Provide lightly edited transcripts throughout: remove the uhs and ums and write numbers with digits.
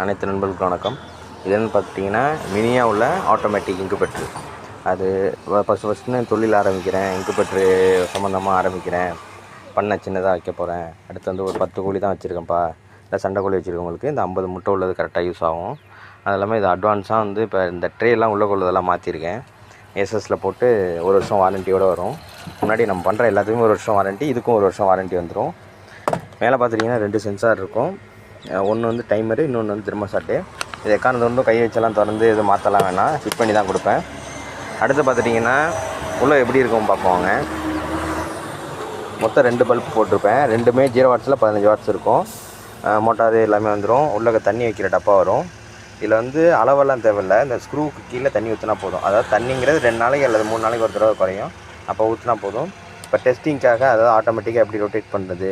அனைத்து நண்பர்களுக்கும் வணக்கம். இதுன்னு பார்த்திங்கன்னா மினியாக உள்ள ஆட்டோமேட்டிக் இன்குபேட்ரு. அது ஃபஸ்ட்டு தொழில் ஆரம்பிக்கிறேன், இன்குபேட்ரு சம்மந்தமாக ஆரம்பிக்கிறேன், பண்ணை சின்னதாக வைக்க போகிறேன், அடுத்து வந்து ஒரு 10 கோழி தான் வச்சுருக்கேன்ப்பா, இல்லை சண்டை கோழி வச்சுருக்கவங்களுக்கு இந்த 50 முட்டை உள்ளது கரெக்டாக யூஸ் ஆகும். அது இல்லாமல் இது அட்வான்ஸாக வந்து இப்போ இந்த ட்ரேலாம் உள்ளே கொள்ளதெல்லாம் மாற்றிருக்கேன். எஸ்எஸில் போட்டு 1 வருஷம் வாரண்டியோடு வரும். முன்னாடி நம்ம பண்ணுற எல்லாத்துக்குமே 1 வருஷம் வாரண்ட்டி, இதுக்கும் 1 வருஷம் வாரண்ட்டி வந்துடும். மேலே பார்த்துட்டிங்கன்னா 2 சென்சார் இருக்கும். ஒன்று வந்து டைமரு, இன்னொன்று வந்து தெர்மோஸ்டாட்டு. இது எக்காரணம் ஒன்றும் கை வச்செல்லாம் திறந்து இது மாற்றலாம் வேணாம், ஃபிட் பண்ணி தான் கொடுப்பேன். அடுத்து பார்த்துட்டிங்கன்னா உள்ளே எப்படி இருக்கும் பார்ப்போங்க. மொத்தம் 2 பல்ப் போட்டிருப்பேன். ரெண்டுமே 0 வாட்ஸில் 15 வாட்ஸ் இருக்கும். மோட்டார் எல்லாமே வந்துடும். உள்ளே தண்ணி வைக்கிற டப்பா வரும். இதில் வந்து அளவெல்லாம் தேவையில்லை, இந்த ஸ்க்ரூவுக்கு கீழே தண்ணி ஊற்றினா போதும். அதாவது தண்ணிங்கிறது 2 நாளைக்கு அல்லது 3 நாளைக்கு ஒரு தடவை குறையும், அப்போ ஊற்றினா போதும். இப்போ டெஸ்டிங்காக அதாவது ஆட்டோமேட்டிக்காக எப்படி ரொட்டேட் பண்ணுறது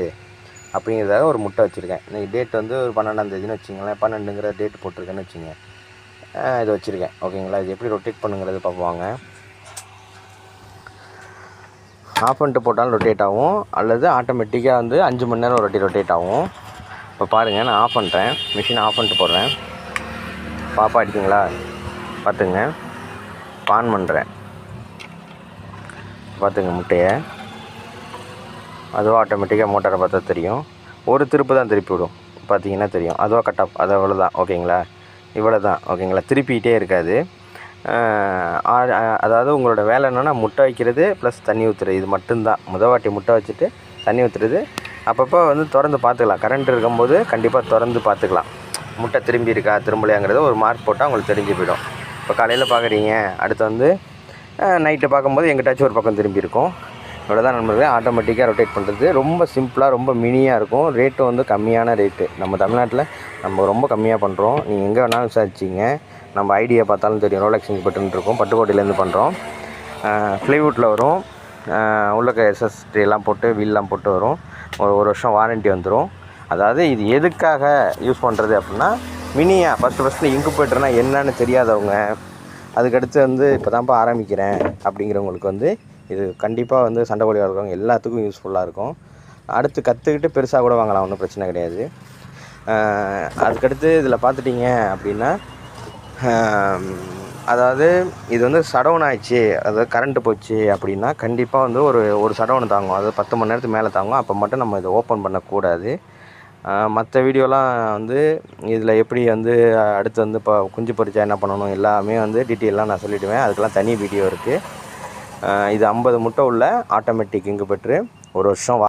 அப்படிங்கிறதாக ஒரு முட்டை வச்சுருக்கேன். இன்றைக்கி டேட் வந்து ஒரு 12ஆம் தேதின்னு வச்சுங்களேன், 12ங்கிற டேட் போட்டிருக்கேன்னு வச்சுங்க. இது வச்சுருக்கேன், ஓகேங்களா. இது எப்படி ரொட்டேட் பண்ணுங்கிறது பார்ப்போங்க. ஆஃப் பண்ணிட்டு போட்டாலும் ரொட்டேட் ஆகும், அல்லது ஆட்டோமேட்டிக்காக வந்து 5 மணி நேரம் ரொட்டேட் ஆகும். இப்போ பாருங்கள், நான் ஆஃப் பண்ணுறேன், மிஷினை ஆஃப் பண்ணிட்டு போடுறேன். பாப்பா அடிச்சிங்களா பார்த்துங்க. ஆன் பண்ணுறேன், பார்த்துங்க முட்டையை. அதுவும் ஆட்டோமேட்டிக்காக மோட்டாரை பார்த்தா தெரியும். ஒரு திருப்பு தான் திருப்பி விடும், பார்த்தீங்கன்னா தெரியும். அதுவாக கட் ஆஃப், அது அவ்வளோதான், ஓகேங்களா. இவ்வளோ தான், ஓகேங்களா. திருப்பிக்கிட்டே இருக்காது. அதாவது உங்களோட வேலை என்னென்னா முட்டை வைக்கிறது ப்ளஸ் தண்ணி ஊற்றுறது, இது மட்டும்தான். வாட்டி முட்டை வச்சுட்டு தண்ணி ஊற்றுறது. அப்பப்போ வந்து திறந்து பார்த்துக்கலாம். கரண்ட் இருக்கும்போது கண்டிப்பாக திறந்து பார்த்துக்கலாம், முட்டை திரும்பி இருக்கா திரும்பலையாங்கிறத ஒரு மார்க் போட்டால் உங்களுக்கு தெரிஞ்சு போயிடும். இப்போ காலையில் பார்க்குறீங்க, அடுத்து வந்து நைட்டு பார்க்கும்போது எங்கிட்டாச்சும் ஒரு பக்கம் திரும்பி இருக்கும். இவ்வளோ தான் நண்பர்களே ஆட்டோமேட்டிக்காக ரொட்டேட் பண்ணுறது. ரொம்ப சிம்பிளாக, ரொம்ப மினியாக இருக்கும். ரேட்டும் வந்து கம்மியான ரேட்டு. நம்ம தமிழ்நாட்டில் நம்ம ரொம்ப கம்மியாக பண்ணுறோம். நீங்கள் எங்கே வேணாலும் விசாரிச்சிங்க, நம்ம ஐடியா பார்த்தாலும் தெரியும். ரோலக்ஸ் இன்குபேட்டர்னு இருக்கும், பட்டுக்கோட்டையிலேருந்து பண்ணுறோம். ஃப்ளைவுட்டில் வரும். உள்ளக்க எஸ்எஸ்டி எல்லாம் போட்டு வீல்லாம் போட்டு வரும். ஒரு வருஷம் வாரண்ட்டி வந்துடும். அதாவது இது எதுக்காக யூஸ் பண்ணுறது அப்படின்னா, மினியாக ஃபஸ்ட்டு இன்குபேட்டர்னால் என்னன்னு தெரியாதவங்க, அதுக்கடுத்து வந்து இப்போ தான்ப்பா ஆரம்பிக்கிறேன் அப்படிங்கிறவங்களுக்கு வந்து இது கண்டிப்பாக வந்து சண்டை கோழி வளர்க்குறவங்க எல்லாத்துக்கும் யூஸ்ஃபுல்லாக இருக்கும். அடுத்து கற்றுக்கிட்டு பெருசாக கூட வாங்கலாம், ஒன்றும் பிரச்சனை கிடையாது. அதுக்கடுத்து இதில் பார்த்துட்டிங்க அப்படின்னா, அதாவது இது வந்து ஷடவுன் ஆயிடுச்சு, அதாவது கரண்ட்டு போச்சு அப்படின்னா கண்டிப்பாக வந்து ஒரு ஷடவுன் தாங்கும். அதாவது 10 மணி நேரத்துக்கு மேலே தாங்கும். அப்போ மட்டும் நம்ம இதை ஓப்பன் பண்ணக்கூடாது. மற்ற வீடியோலாம் வந்து இதில் எப்படி வந்து அடுத்து வந்து இப்போ குஞ்சு பொரிச்சா என்ன பண்ணணும் எல்லாமே வந்து டீட்டெயிலாக நான் சொல்லிவிடுவேன். அதுக்கெல்லாம் தனி வீடியோ இருக்குது. இது 50 முட்டை உள்ள ஆட்டோமேட்டிக் இன்குபேட்டரு. 1 வருஷம்